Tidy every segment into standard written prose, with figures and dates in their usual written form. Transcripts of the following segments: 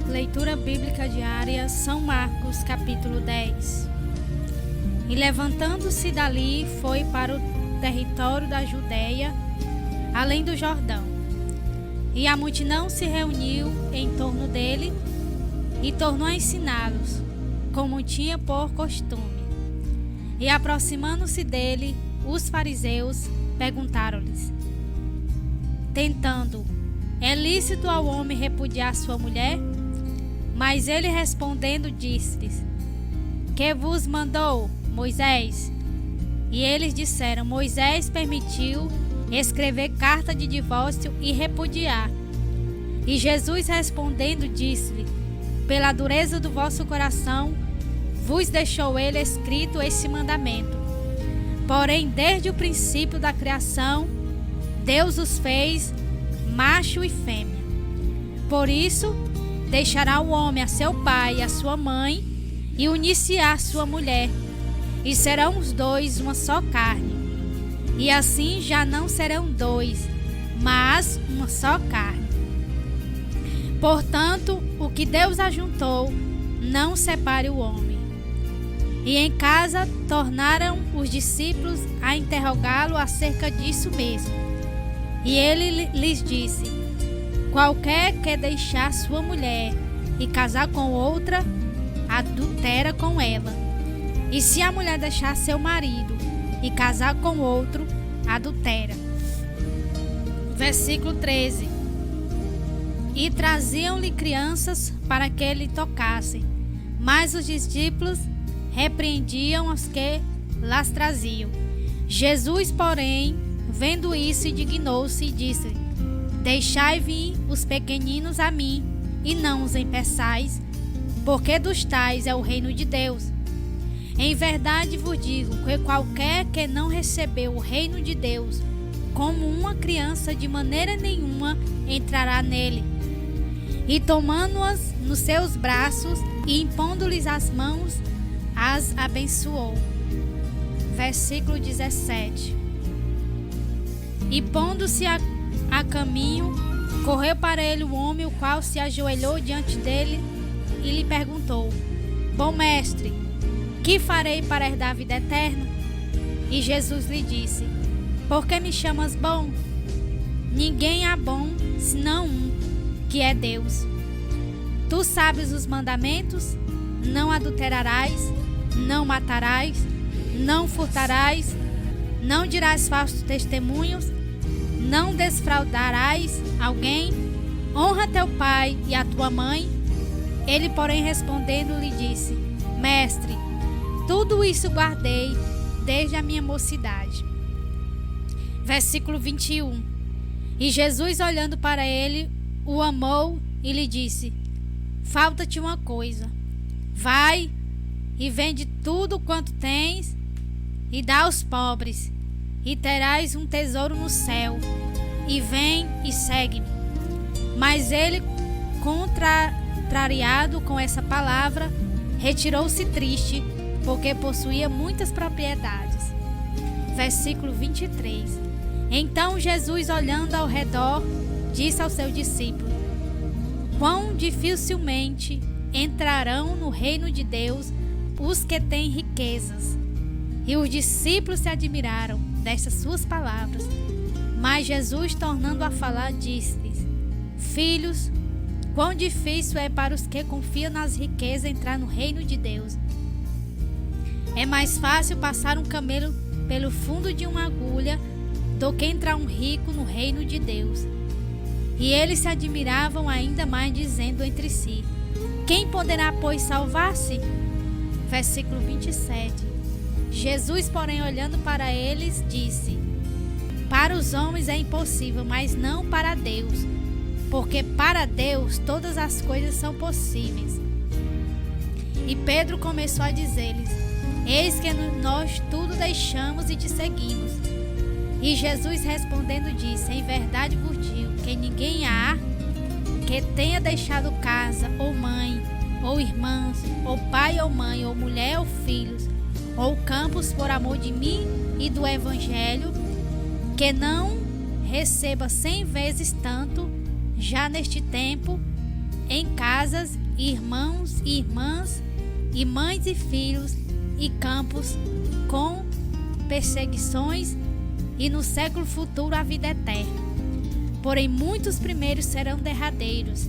Leitura bíblica diária, São Marcos, capítulo 10. E levantando-se dali, foi para o território da Judeia, além do Jordão. E a multidão se reuniu em torno dele e tornou a ensiná-los, como tinha por costume. E aproximando-se dele, os fariseus perguntaram-lhes, tentando: é lícito ao homem repudiar sua mulher? Mas ele respondendo disse-lhes: que vos mandou Moisés? E eles disseram: Moisés permitiu escrever carta de divórcio e repudiar. E Jesus respondendo disse-lhe: pela dureza do vosso coração vos deixou ele escrito esse mandamento. Porém, desde o princípio da criação, Deus os fez macho e fêmea. Por isso, deixará o homem a seu pai e a sua mãe, e unir-se-á a sua mulher, e serão os dois uma só carne. E assim já não serão dois, mas uma só carne. Portanto, o que Deus ajuntou, não separe o homem. E em casa tornaram os discípulos a interrogá-lo acerca disso mesmo. E ele lhes disse: qualquer que deixar sua mulher e casar com outra, adultera com ela. E se a mulher deixar seu marido e casar com outro, adultera. Versículo 13. E traziam-lhe crianças para que ele tocasse, mas os discípulos repreendiam os que las traziam. Jesus, porém, vendo isso, indignou-se e disse: deixai vir os pequeninos a mim, e não os impeçais, porque dos tais é o reino de Deus. Em verdade vos digo que qualquer que não recebeu o reino de Deus como uma criança, de maneira nenhuma entrará nele. E tomando-as nos seus braços e impondo-lhes as mãos, as abençoou. Versículo 17. E pondo-se a caminho, correu para ele o homem, o qual se ajoelhou diante dele e lhe perguntou: bom mestre, que farei para herdar a vida eterna? E Jesus lhe disse: por que me chamas bom? Ninguém há bom senão um, que é Deus. Tu sabes os mandamentos: não adulterarás, não matarás, não furtarás, não dirás falsos testemunhos, não desfraudarás alguém, honra teu pai e a tua mãe. Ele, porém, respondendo, lhe disse: mestre, tudo isso guardei desde a minha mocidade. Versículo 21. E Jesus, olhando para ele, o amou e lhe disse: falta-te uma coisa. Vai e vende tudo quanto tens e dá aos pobres, e terás um tesouro no céu. E vem e segue-me. Mas ele, contrariado com essa palavra, retirou-se triste, porque possuía muitas propriedades. Versículo 23. Então Jesus, olhando ao redor, disse ao seu discípulo: quão dificilmente entrarão no reino de Deus os que têm riquezas. E os discípulos se admiraram destas suas palavras. Mas Jesus, tornando a falar, disse-lhes: filhos, quão difícil é para os que confiam nas riquezas entrar no reino de Deus. É mais fácil passar um camelo pelo fundo de uma agulha do que entrar um rico no reino de Deus. E eles se admiravam ainda mais, dizendo entre si: quem poderá, pois, salvar-se? Versículo 27. Jesus, porém, olhando para eles, disse: para os homens é impossível, mas não para Deus, porque para Deus todas as coisas são possíveis. E Pedro começou a dizer-lhes: eis que nós tudo deixamos e te seguimos. E Jesus, respondendo, disse: em verdade vos digo que ninguém há que tenha deixado casa, ou mãe, ou irmãos, ou pai ou mãe, ou mulher ou filhos, ou campos por amor de mim e do evangelho, que não receba 100 vezes tanto já neste tempo em casas, irmãos e irmãs, e mães e filhos, e campos, com perseguições, e no século futuro a vida eterna. Porém muitos primeiros serão derradeiros,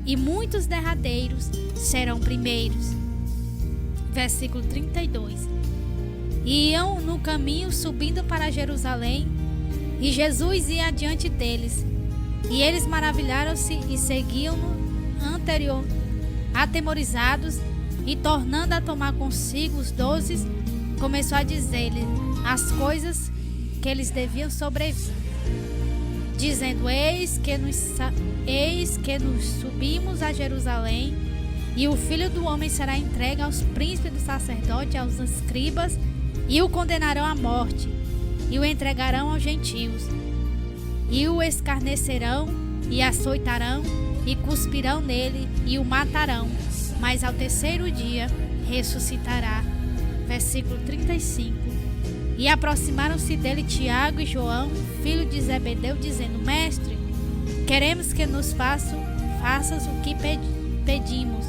e muitos derradeiros serão primeiros. Versículo 32. Iam no caminho subindo para Jerusalém, e Jesus ia adiante deles. E eles maravilharam-se e seguiam-no atemorizados, e tornando a tomar consigo os 12, começou a dizer-lhes as coisas que lhes deviam sobrevir, dizendo: Eis que nos subimos a Jerusalém, e o Filho do Homem será entregue aos príncipes dos sacerdotes e aos escribas, e o condenarão à morte, e o entregarão aos gentios, e o escarnecerão, e açoitarão, e cuspirão nele, e o matarão, mas ao terceiro dia ressuscitará. Versículo 35. E aproximaram-se dele Tiago e João, filho de Zebedeu, dizendo: Mestre, queremos que nos faças o que pedimos.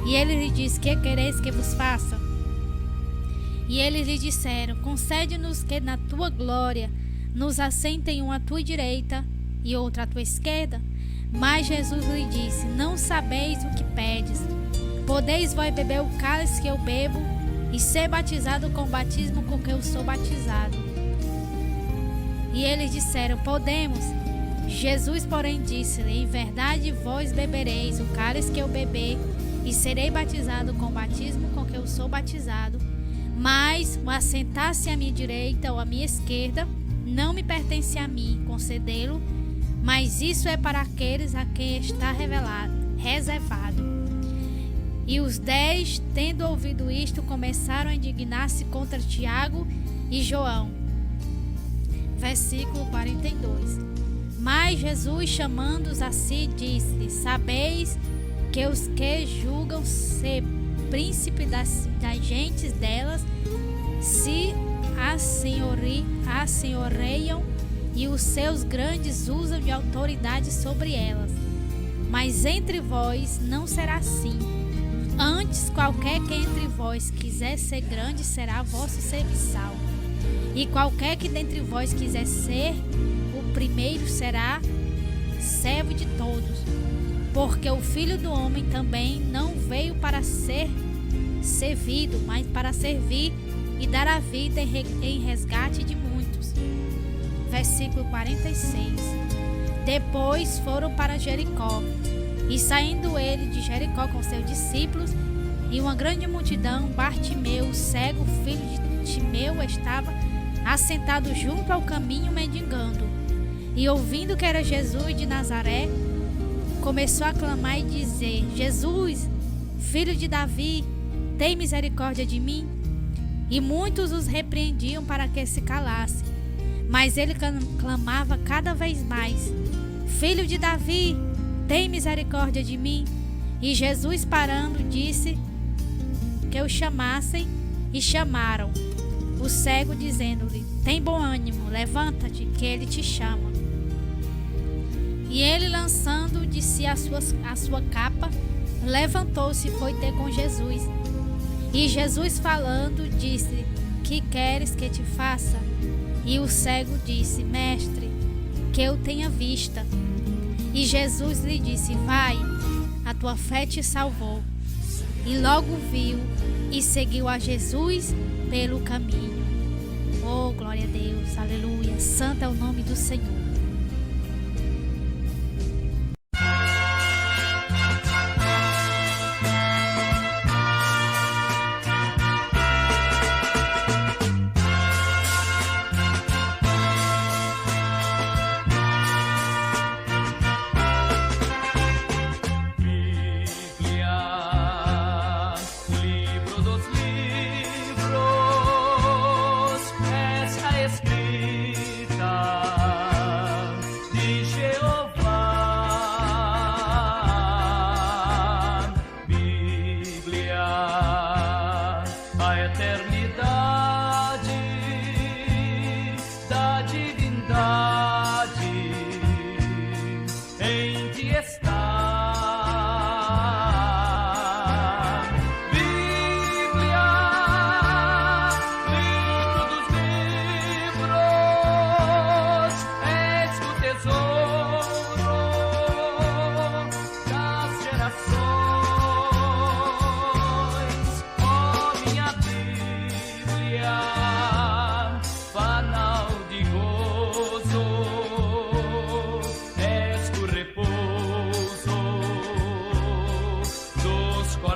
E ele lhe disse: Que quereis que vos faça? E eles lhe disseram: Concede-nos que na tua glória nos assentem um à tua direita e outro à tua esquerda. Mas Jesus lhe disse: Não sabeis o que pedes. Podeis vós beber o cálice que eu bebo, e ser batizado com o batismo com que eu sou batizado? E eles disseram: Podemos. Jesus, porém, disse-lhe: Em verdade vós bebereis o cálice que eu beber, e serei batizado com o batismo com que eu sou batizado. Mas o assentar-se à minha direita ou à minha esquerda não me pertence a mim concedê-lo, mas isso é para aqueles a quem está reservado. E os 10, tendo ouvido isto, começaram a indignar-se contra Tiago e João. Versículo 42. Mas Jesus, chamando-os a si, disse: Sabeis que os que julgam ser príncipe das gentes delas se assenhoreiam, e os seus grandes usam de autoridade sobre elas. Mas entre vós não será assim. Antes, qualquer que entre vós quiser ser grande será vosso serviçal. E qualquer que dentre vós quiser ser o primeiro será servo de todos. Porque o Filho do Homem também não veio para ser servido, mas para servir e dar a vida em resgate de muitos. Versículo 46. Depois foram para Jericó. E saindo ele de Jericó com seus discípulos e uma grande multidão, Bartimeu, o cego, filho de Timeu, estava assentado junto ao caminho mendigando. E ouvindo que era Jesus de Nazaré, começou a clamar e dizer: Jesus, filho de Davi, tem misericórdia de mim. E muitos os repreendiam para que se calasse. Mas ele clamava cada vez mais: Filho de Davi, tem misericórdia de mim. E Jesus, parando, disse que o chamassem, e chamaram o cego, dizendo-lhe: Tem bom ânimo, levanta-te, que ele te chama. E ele, lançando de si a sua capa, levantou-se e foi ter com Jesus. E Jesus, falando, disse: Que queres que te faça? E o cego disse: Mestre, que eu tenha vista. E Jesus lhe disse: Vai, a tua fé te salvou. E logo viu e seguiu a Jesus pelo caminho. Oh, glória a Deus, aleluia, santo é o nome do Senhor. Escrita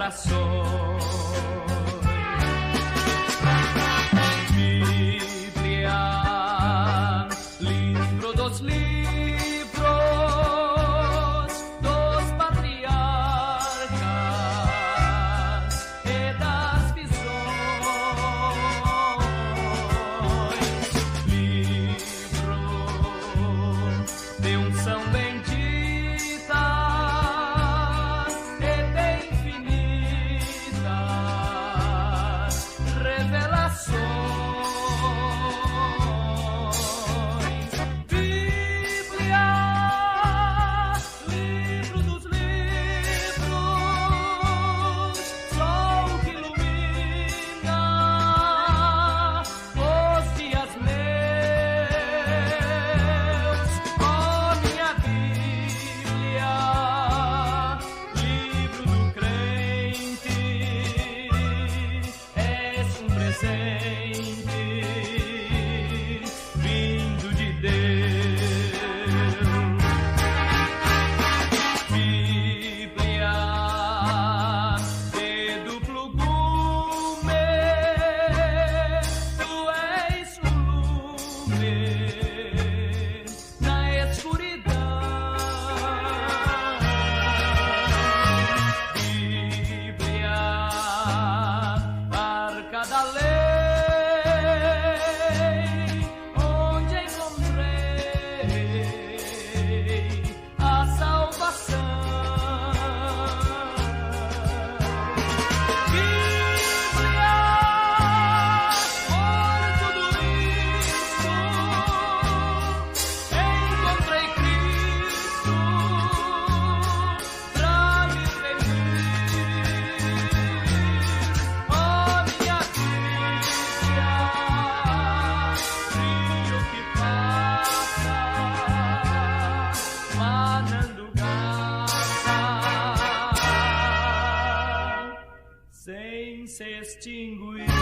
revelações. Bíblia, livro dos livros dos patriarcas e das visões. Livro de unção bendita e de infinitas revelações. Bíblia, livro dos livros, sol que ilumina os dias meus. Ó minha Bíblia, livro do crente, és um presente vindo de Deus. Bíblia de duplo gume, tu és um lume na escuridão. Bíblia, arca da lei, onde encontrei a salvação. Bíblia, por tudo isso, encontrei Cristo pra me redimir. Ó minha Bíblia, rio que passa, manando graça, sem se extinguir.